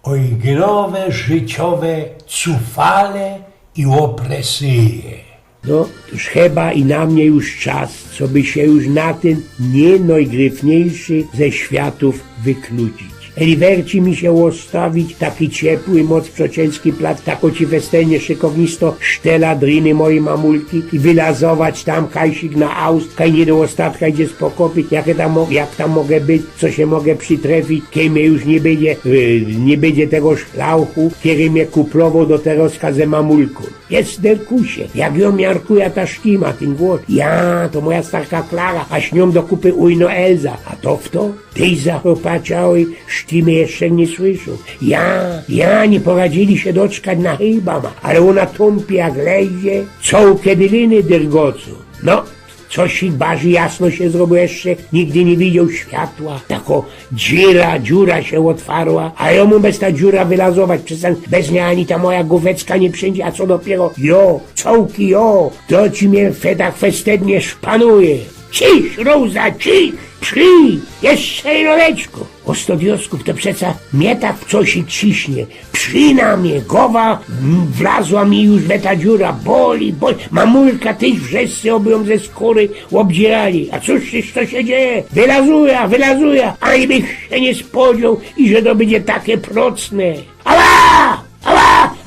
Ojgnowe życiowe cufale i opresje. No, toż chyba i na mnie już czas, co by się już na ten najgryfniejszy ze światów wykludzić. Eliwerci mi się ostawić taki ciepły, moc przocielski plat, tako ci westenie szykownisto sztela driny mojej mamulki i wylazować tam kajsik na aust, kaj nie do ostatka idzie spokopić, jak tam mogę być, co się mogę przytrefić, kiedy mnie już nie będzie tego szlauchu, kiedy mnie kuplował do teraz ze mamulką. Jest derkusie, jak ją miarkuje ta sztima, ten głos. Ja, to moja starka Klara, a z nią do kupy ujno Elza, a to w to? Tej zachropaciałej sztimy jeszcze nie słyszą. Ja, nie poradzili się doczkać na hejbama, ale ona tąpi jak lezie, co kiedy liny dergocą. No, coś ich barzy jasno się zrobiło jeszcze, nigdy nie widział światła. Tako dziura się otwarła, a ja mu bez ta dziura wylazować, przecież bez niej ani ta moja główeczka nie przyjdzie, a co dopiero cołki, to ci mnie tak festednie szpanuje. Cisz, Roza, cisz! Przyj, jeszcze jednoleczko. O 100 diosków to przeca mnie tak w coś ciśnie. Przy na mnie, głowa wlazła mi już we ta dziura, boli. Mamulka też wszyscy obyją ze skóry obdzierali. A cóż to się dzieje? Wylazuje. Ani bych się nie spodziewał i że to będzie takie procne. Ała!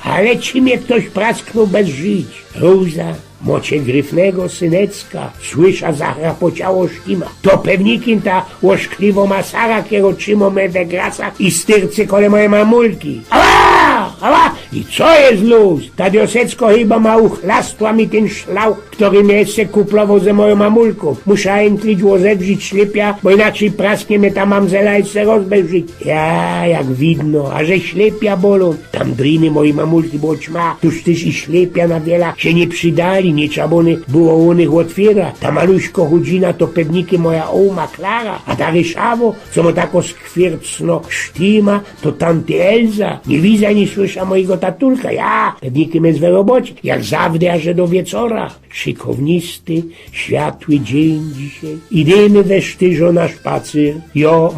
Ale ci mnie ktoś prasknął bez żyć. Róza, mocie gryfnego synecka, słysza zachrapociało sztima. To pewnikin ta łoszkliwo masara, kiero trzymo me we grasach i styrcy kole moje mamulki. Ała! I co jest luz? Ta diosecko chyba ma uchlastła mi ten szlał, który mnie jeszcze kuplował ze moją mamulką. Muszę entlić łozedrzyć ślepia, bo inaczej prasknie mnie ta mamzela jeszcze rozbeżyć. Ja, jak widno, a że ślepia bolą. Tam driny mojej mamulki było ćma, tuż też i ślepia na wiela się nie przydali, nie trzabony było u nich otwiera. Ta maluśko chudzina to pewnikie moja ołma Klara, a ta ryszawo, co mu tako skwiercno sztima, to tamty Elza. Nie widza, nie słysza mojego tatulka. Ja, pewnikiem jest w robocie, jak zawsze, aż do wieczora. Szykownisty, światły dzień dzisiaj. Idziemy we sztyżo na szpacer.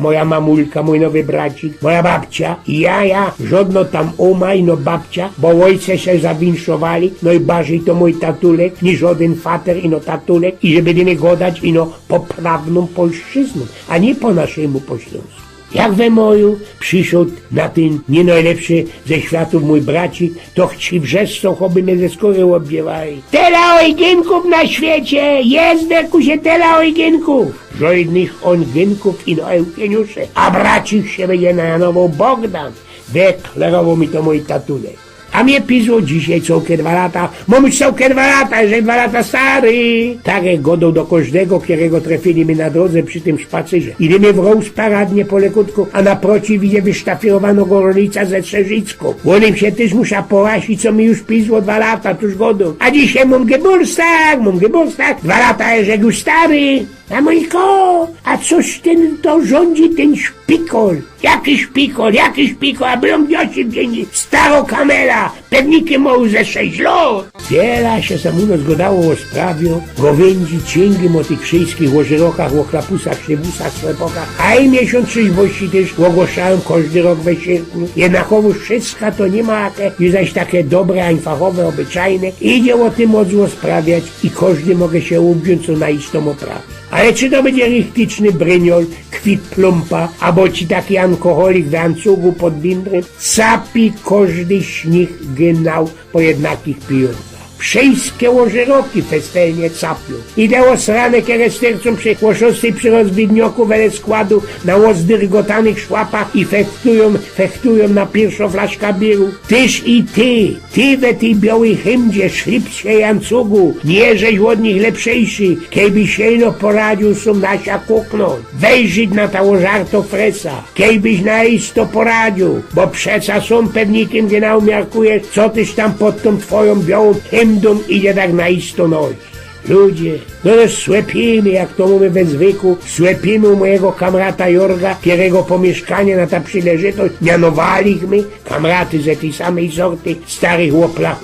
Moja mamulka, mój nowy bracik, moja babcia i ja, żadno tam oma i no babcia, bo ojce się zawinszowali, no i bardziej to mój tatulek, ni żaden fater i no tatulek, i że będziemy godać i no poprawną polszczyzną, a nie po naszemu po śląsku. Jak we moju przyszedł na ten nie najlepszy ze światów mój bracik, to chci wrzeszczą, choby mnie ze skóry obdziewali. Tela ojgienków na świecie, jest się tela ojgienków. Żadnych ongynków i no eugeniusze, a bracik się będzie najanował Bogdan. Deklarował mi to mój tatulek. A mnie pisło dzisiaj całkiem 2 lata. Mamuś całkiem 2 lata, że 2 lata stary. Tak jak godą do każdego, którego trafili mi na drodze przy tym szpacerze. Idziemy w roz paradnie po lekutku, a naproci widzę wysztafiowanego rolnica ze Strzeżicką. Onym się też muszę połasić, co mi już pisło 2 lata, tuż godą. A dzisiaj mam Geburstag. 2 lata, że już stary. A Mojko, a coś ten to rządzi ten szpikol? Jaki szpikol, a byłem 8 dzień staro kamela, pewnikiem moł ze 6 lat. Wiele się samuno zgodało o sprawie, gowędzi cięgiem o tych wszystkich ożyrokach, o chlapusach, szybusach, slepokach, a i miesiąc trzeźwości też ogłaszałem każdy rok we sierpniu. Jednakowo wszystko to nie ma jakie, zaś takie dobre, a fachowe, obyczajne. Idzie o tym odzło sprawiać i każdy mogę się ubiąć, co na istą oprawę. Ale czy to będzie richtyczny bryniol, kwit plumpa, albo ci taki alkoholik w ancugu pod bindrem, sapi każdy śnich gynał po jednakich pieniądzach. Wszystkie łożyroki festelnie capią. Idę osrane, kiedy stercą przy łoszącej przy rozbidnioku wele składu na łozdyrgotanych szłapach i fechtują na pierwszą flaszka biru. Tyż i ty we tej białej hymdzie, szlipcie jancugu, nie żeś od nich lepszejszy, kiedyby się ino poradził sum nasia kuknąć, wejrzyć na ta łożarto fresa, kiedybyś na isto poradził, bo przeca są pewnikiem, gdzie naumiarkujesz, co tyś tam pod tą twoją białą hymdą idzie tak na isto noś. Ludzie, no też słepimy, jak to mówię we zwykłu, słepimy u mojego kamrata Jorga, którego pomieszkanie na ta przyleżytość mianowaliśmy, kamraty ze tej samej sorty starych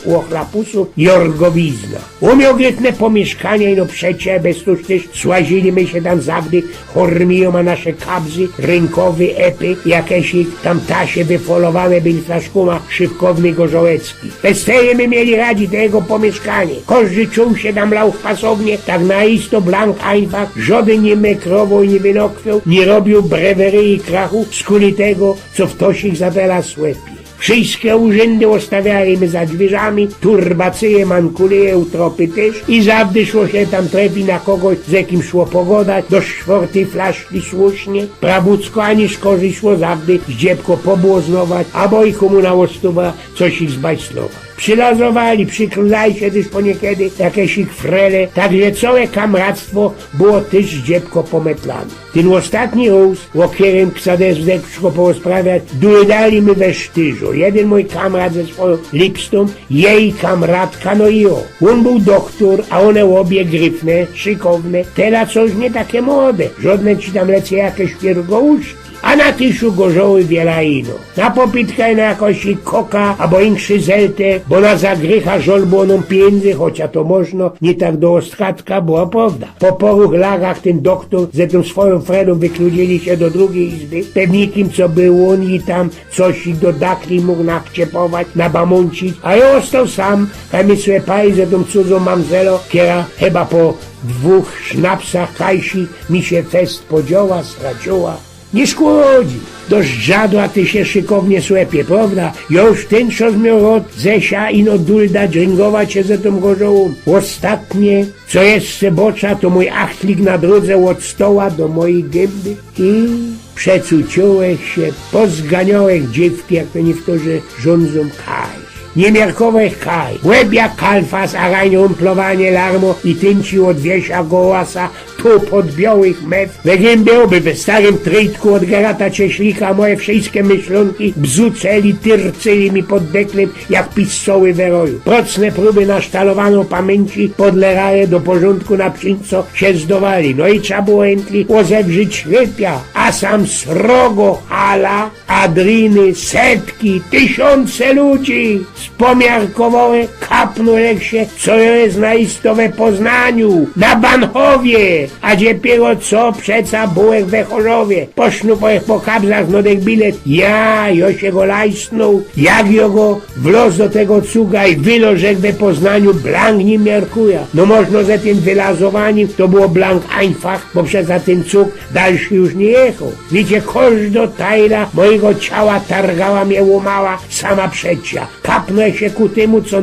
łochlapusów, Jorgowizna. Umiał grytne pomieszkanie, no przecie, bez tuż też słaziliśmy się tam zawdy, hormiją a nasze kabzy, rynkowy, epy, jakieś tam tasie wyfolowane byli flaszkuma szybkowny Gorzołecki. Bez tej my mieli radzi tego pomieszkanie. Każdy czuł się tam lał w pasownie, tak naisto blank einfach, żaden nie mekrował i nie wynokwiał, nie robił brewerii i krachu, skuli tego, co w tosich zadela słepie. Wszystkie urzędy ostawialiśmy za drzwiami, turbacyje, mankuleje, utropy też i zawdy szło się tam trefi na kogoś, z jakim szło pogodać, do czwartej flaszki słusznie. Prabucko ani szkorzy szło zawdy zdziebko pobłoznować, albo i komu na ostuwa coś ich zbajslować. Przylazowali, przykruzali się też poniekiedy jakieś ich frele, także całe kamractwo było też zdziebko pometlane. Ten ostatni raz, o którym ksadę zdechło porozprawiać, dali my we sztyżu. Jeden mój kamrat ze swoją lipstą, jej kamratka, no i o. On był doktor, a one obie gryfne, szykowne, teraz coś nie takie młode, żadne ci tam lecę jakieś piergołuszki. A na tyszu gorzoły wiela ino. Na popitkę na jakoś koka, albo inszy zeltę, bo na zagrycha żol było nam pieniędzy, chociaż to można, nie tak do ostatka, była prawda. Po poruch lagach ten doktor ze tą swoją fredą wykludzili się do drugiej izby. Pewnikim, co był on i tam coś ich dodakli mógł nachciepować, nabamuncić, a ja ostał sam, a my słepali ze tą cudzą mamzelo, kiera chyba po 2 sznapsach kajsi mi się fest podziała, straciła. Nie szkodzi. Do żadła ty się szykownie słepie, prawda? Już ten czas miał rot zesia ino dulda dżringować się ze tą gorzołą. Ostatnie, co jest sebocza, to mój achtlik na drodze od stoła do mojej gęby i przecuciłeś się, pozganiałeś dziewki, jak to niektórzy rządzą kaj. Niemiarkowych kaj, łeb jak kalfas, a rajnie umplowanie larmo i tynci od wiesia gołasa, tu pod białych mew. Wygębiałby we starym tryjtku od Gerata Cieślika moje wszystkie myślonki bzuceli, tyrcyli mi pod deklem jak pistoły w eroju. Procne próby na sztalowaną pamięci podleraje do porządku na psińco się zdowali. No i trzeba było entli ozewrzyć ślepia, a sam srogo hala, adriny, setki, tysiące ludzi spomiarkowały, kapnął się, co jest naisto we Poznaniu, na Banchowie, a dopiero co przeca bułek we Chorzowie. Posznupałech po kabzach nodek bilet, ja się go lajsnął, jak go wlos do tego cuga i wylożek we Poznaniu, blank nie miarkuja. No można za tym wylazowaniem, to było blank einfach, bo przeca ten cug dalszy już nie jechał. Wiecie, każda tajla mojego ciała targała mnie łomała, sama przecia. Kapnę się ku temu, co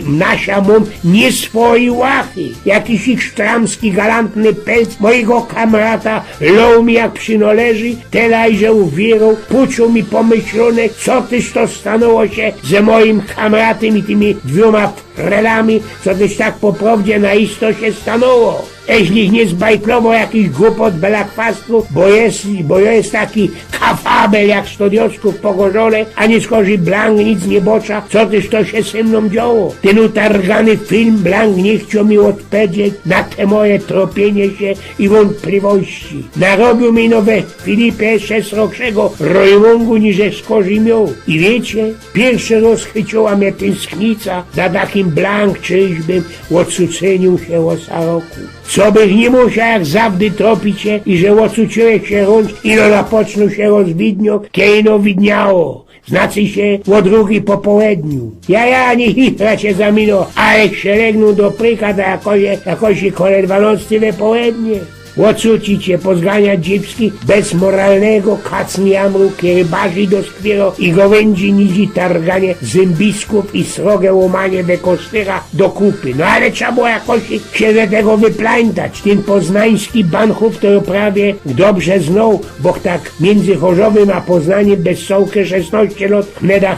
nasia mum nie swoi łachy. Jakiś ich sztramski, galantny pelc mojego kamrata lał mi jak przynależy, telajże uwierał, pucił mi pomyślone, co tyś to stanęło się ze moim kamratem i tymi 2 frelami, co tyś tak po prawdzie naisto się stanęło. Jeśli nie zbajtlował jakiś głupot belakwastów, bo jest taki kafabel jak stodiosków po gorzole, a nie skorzy blank nic nie bocza, co tyż to się ze mną działo. Ten utargany film blank nie chciał mi odpowiedzieć na te moje tropienie się i wątpliwości. Narobił mi nowe Filipie 6 rocznego rojmungu niż skorzy miał. I wiecie, pierwszy raz chyciła mnie tęsknica za takim blank, czyżbym odsucenił się o saroku. Co bych nie musiał jak zawdy tropić się i że ocuciłeś się rącz i no napocznął się rozwidniok, kiejno widniało. Znaczy się o 2 po południu. Ja nie hitra się za mino, ale szeregnął do pryka do jakoś kole 12 we południe. Ocucić się, pozganiać dziwski bez moralnego kacniamru, który baży do skwiero i gołędzi nidzi targanie zębisków i srogie łomanie we kostycha do kupy. No ale trzeba było jakoś się ze tego wyplańtać. Ten poznański Banchów to prawie dobrze znał, bo tak między Chorzowym a Poznaniem bez sołkę 16 lat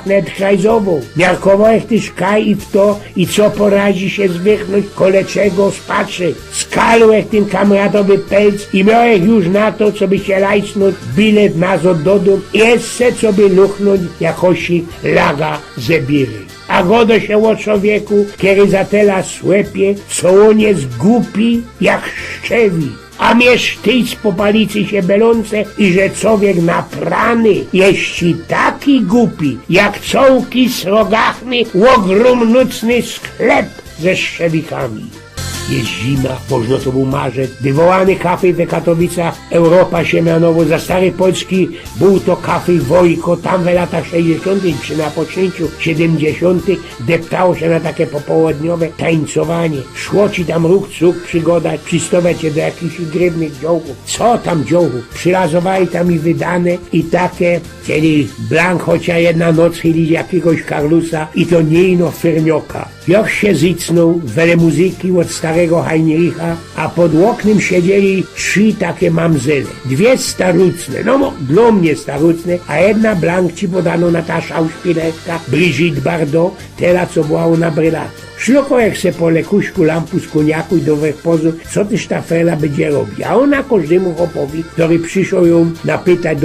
hned krajzową. Miarkowałeś tyż kaj i w to, i co porazi się zwychnąć, kole czego spatrzy. Skalłeś tym kamradowy pelc i miałeś już na to, co by się lajsnąć bilet nazad do domu i jeszcze co by luchnąć jakosi laga zebiry. A godo się o człowieku, kiedy za tela słepie, co on jest głupi jak szczewi. A miesz tyć po palicy się belące i że człowiek naprany, jeśli taki głupi, jak cołki srogachny, ogromnucny sklep ze szczewikami. Jest zima, można to był marzec, wywołany kafe w Katowicach, Europa się mianowo za starej Polski, był to kafe Wojko, tam w latach 60. czy na poczęciu 70. deptało się na takie popołudniowe tańcowanie. Szło ci tam ruch, cuk, przygoda, przystawiać się do jakichś grybnych dziołków. Co tam dziołków? Przylazowali tam i wydane i takie, kiedy blank chociaż jedna noc chyli jakiegoś Karlusa i to nie ino Fernioka. Jak się zycnął, wiele muzyki od starego Heinricha, a pod oknem siedzieli 3 takie mamzele. 2 starucne, no dla mnie starucne, a jedna blank ci podano Natasza Auszpilerka, Brigitte Bardot, teraz co była na brylato. Szloko jak se po lekuśku lampu z koniaku i do wechpozu, co tyż ta frela będzie robić. A ona każdemu chłopowi, który przyszł ją napytać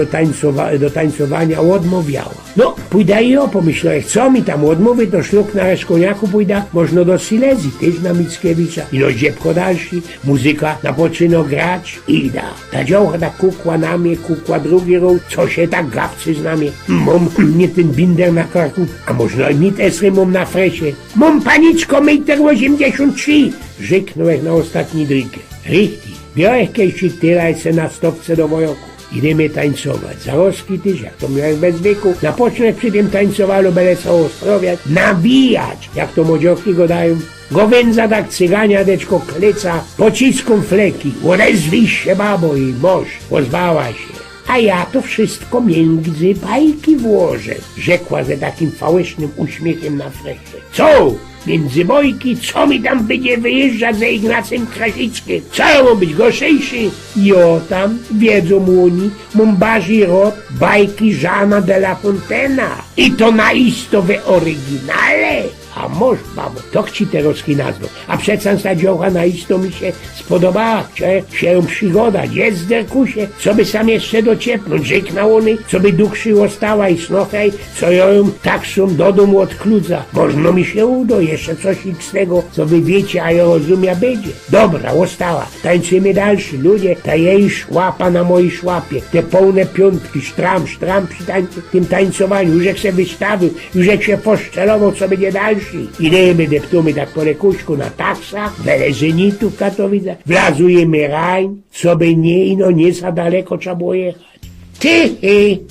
do tańcowania, odmawiała. No, pójdę i pomyślałem, co mi tam odmówi, to szlok na resztę koniaku pójdę, można do Silezji, też na Mickiewicza. Ino dziebko dalszy, muzyka napoczyno grać i da. Ta działka tak kukła na mnie, kukła drugi rok, co się tak gawcy z nami. Mam nie ten binder na karku, a można mi też mam na fresie. Mam paniczkę, meter 83, rzeknąłeś na ostatni drykę. Richtig, biorę kejsik tyle se na stopce do wojoku. Idziemy tańcować. Zarozki tyś, jak to miałem bez wieku. Na początek przy tym tańcowało, byle co osprawiać, nawijać, jak to młodzioki go dają. Gowędza tak cygania, deczko kleca, pociską fleki. Odezwij się, babo, i moż, ozwała się. A ja to wszystko między bajki włożę, rzekła ze takim fałsznym uśmiechem na fresie. Co? Między bojki, co mi tam będzie wyjeżdżać ze Ignacym Krasickim? Co ja mam być gorszejszy? Jo tam, wiedzą oni, mumbaży rod, bajki Jeana de la Fontaine'a. I to naisto w oryginale. A moż, babo, to ci teroski nazwą. A przecież ta dziołcha naisto mi się spodobała. Się ją przygoda, jest zderkusie, co by sam jeszcze docieplnąć. Rzeknał one, co by duchszy ostała i snochaj, co ją tak sum do domu odkludza. Można mi się udo, jeszcze coś z tego, co wy wiecie, a ja rozumia będzie. Dobra, ostała, tańczymy dalszy. Ludzie, ta jej szłapa na mojej szłapie, te pełne piątki, sztram przy tym tańcowaniu. Już jak się wystawił, już jak się poszczelował, co będzie dalszy. Idziemy deptamy tak po rekuśku na taksach, wiele żenitu w Katowicach, wlazujemy Rajn, co by nie za daleko trzeba było jechać. Ty,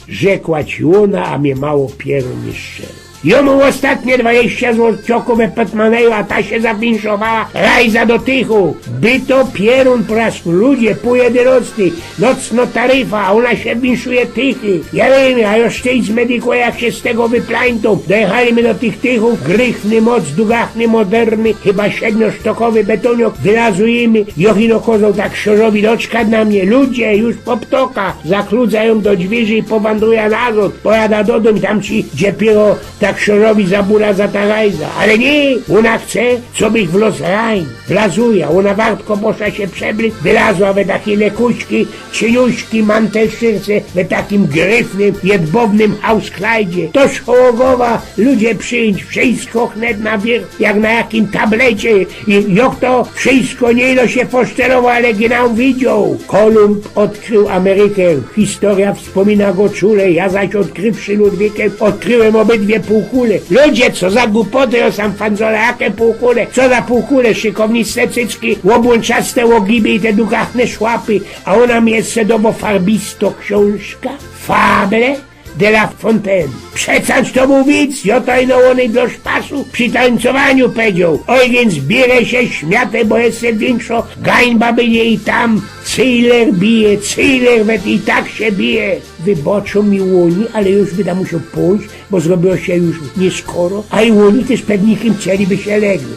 rzekła ci ona, a mnie mało pieru nie szczerą. Jomu ostatnie 20 złotciokowe petmaneju, a ta się zawinszowała, rajza do tychu. By to pierun prasku, ludzie, pojedynocny, nocno taryfa, a ona się winszuje tychy. Ja wiem, a już ty z medyku, jak się z tego wyplańtą. Dojechaliśmy do tych tychów, grychny moc, dugachny, moderny, chyba 7-sztokowy betoniok, wylazujemy, Jochino kozał tak szorowi doczka na mnie, ludzie, już po ptoka, zakludzają do drzwi i powandruje nazad, pojada do domu, tam ci dziepiero tak szorowi zabura za ta rajza, ale nie, ona chce, co bych w los Rajn, wlazuje, ona wartko poszła się przebyć, wylazła we takie lekuśki, cieniuśki, mantelszyrce, we takim gryfnym, jedbownym hausklajdzie, to szkołogowa, ludzie przyjść, wszystko chnet na wierzch, jak na jakim tablecie i jak to wszystko nie no się poszczerował, ale ginał widział. Kolumb odkrył Amerykę, historia wspomina go czule, ja zaś odkrywszy Ludwikiem, odkryłem obydwie półkule. Ludzie, co za głupoty, o sam fanzola, jakie półkule? Co za półkule? Szykownice cycki, łobłączaste łogiby i te dukachne szłapy, a ona mi jeszcze dobo farbisto książka? Fable de la Fontaine. Przecież to był widz, jotojno ony do szpasu przy tańcowaniu powiedział. Oj, więc bierę się śmiate, bo jest większo gańba będzie i tam cyler bije, cyler wet i tak się bije. Wyboczą mi łoni, ale już by tam musiał pójść, bo zrobiło się już nieskoro, a i łoni też pewnikiem chcieliby się legły.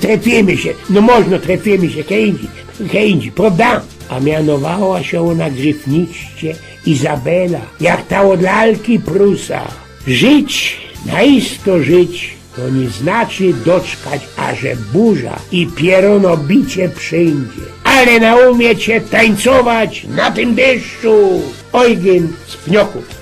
Trefimy się, no można trefimy się, kędzi, prawda? A mianowała się ona gryfniście Izabela, jak ta od lalki Prusa. Żyć, naisto żyć, to nie znaczy doczkać, a że burza i pieronobicie przyjdzie. ale naumiecie tańcować na tym deszczu. Eugen z Pnioków.